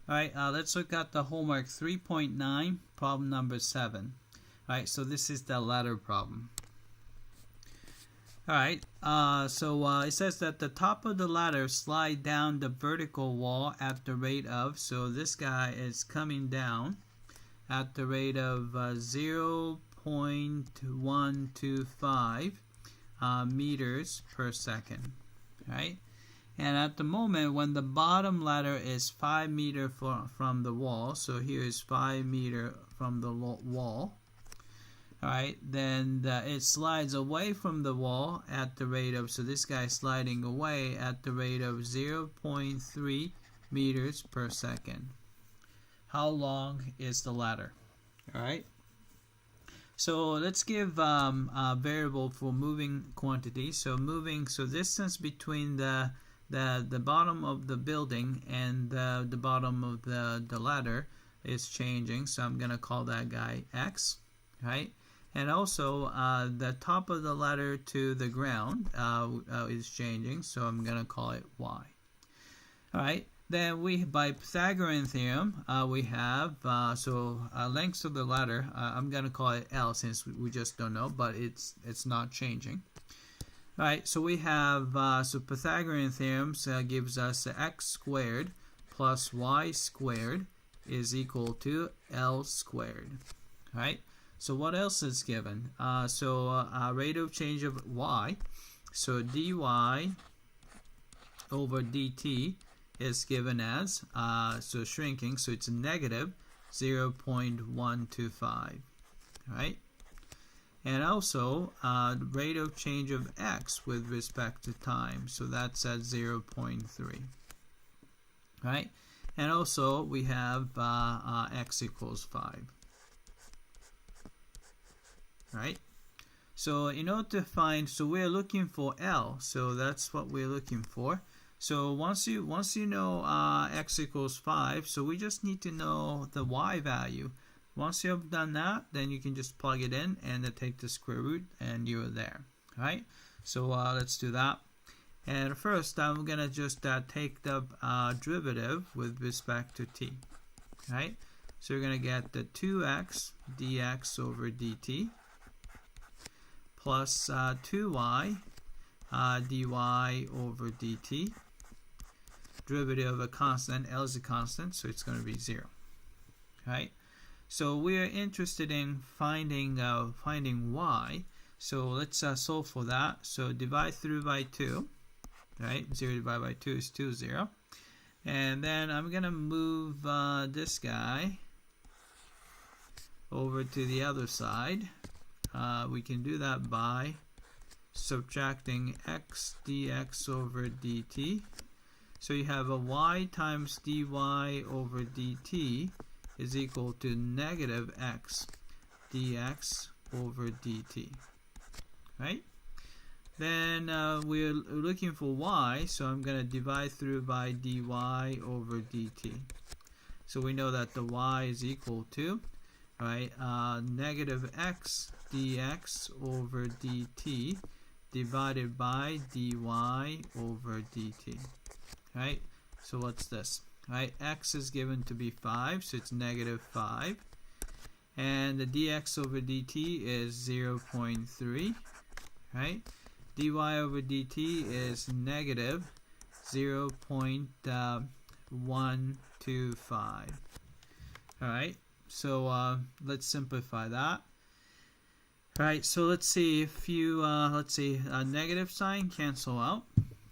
Alright, let's look at the homework 3.9, problem number 7. Alright, so this is the ladder problem. Alright, it says that the top of the ladder slide down the vertical wall at the rate of, so this guy is coming down at the rate of 0.125 meters per second. Right? And at the moment, when the bottom ladder is 5 meters from the wall, so here is 5 meters from the wall, alright, then it slides away from the wall at the rate of, so this guy is sliding away at the rate of 0.3 meters per second. How long is the ladder? Alright. So let's give a variable for moving quantity. So distance between the bottom of the building and the bottom of the ladder is changing, so I'm gonna call that guy x, right? And also the top of the ladder to the ground is changing, so I'm gonna call it y. All right. Then by Pythagorean theorem, we have length of the ladder. I'm gonna call it L since we just don't know, but it's not changing. Alright, so we have Pythagorean theorem gives us x squared plus y squared is equal to L squared. Alright, so what else is given? Rate of change of y, so dy over dt is given as shrinking, so it's negative 0.125. Alright. And also rate of change of x with respect to time, so that's at 0.3. Right? And also we have x equals 5. Right? So in order to find, so we're looking for L, so that's what we're looking for. So once you know x equals 5, so we just need to know the y value. Once you have done that, then you can just plug it in and take the square root and you're there. Alright, so let's do that. And first I'm gonna just take the derivative with respect to t. Alright, so you're gonna get the 2x dx over dt plus 2y dy over dt. Derivative of a constant, L is a constant, so it's going to be 0. Right? So we are interested in finding y. So let's solve for that. So divide through by 2. Right? 0 divided by 2 is 2, 0. And then I'm going to move this guy over to the other side. We can do that by subtracting x dx over dt. So you have a y times dy over dt is equal to negative x dx over dt. Right? Then we're looking for y, so I'm going to divide through by dy over dt. So we know that the y is equal to, right, negative x dx over dt divided by dy over dt. Right? So what's this? Right? X is given to be 5, so it's negative 5. And the dx over dt is 0.3. Right? dy over dt is negative 0.125. Alright? So let's simplify that. Alright, so let's see if you, negative sign cancel out.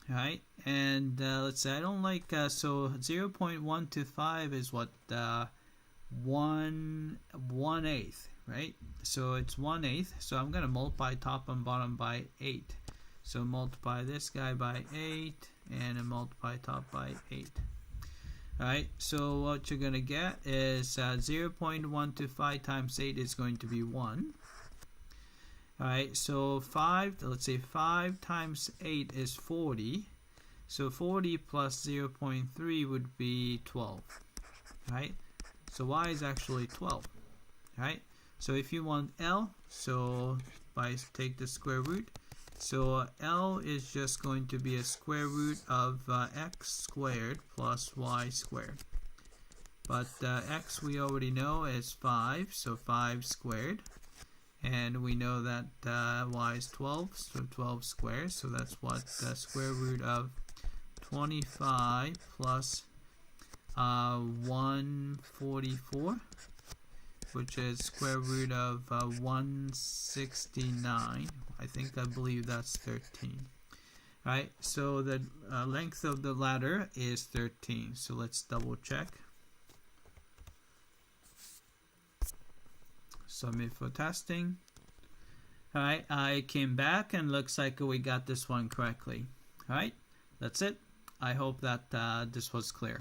Alright, and let's say I don't like, so 0.125 is what, 1/8, right? So it's 1/8, so I'm going to multiply top and bottom by 8. So multiply this guy by 8, and then multiply top by 8. Alright, so what you're going to get is 0.125 times 8 is going to be 1. Alright, so 5, let's say 5 times 8 is 40. So 40 plus 0.3 would be 12. Right? So y is actually 12. Right? So if you want L, so take the square root. So L is just going to be a square root of x squared plus y squared. But x we already know is 5, so 5 squared. And we know that y is 12, so 12 squared. So that's what the square root of 25 plus 144, which is square root of 169. I believe that's 13. Right, so the length of the ladder is 13. So let's double check. Submit for testing. Alright, I came back and looks like we got this one correctly. Alright, that's it. I hope that this was clear.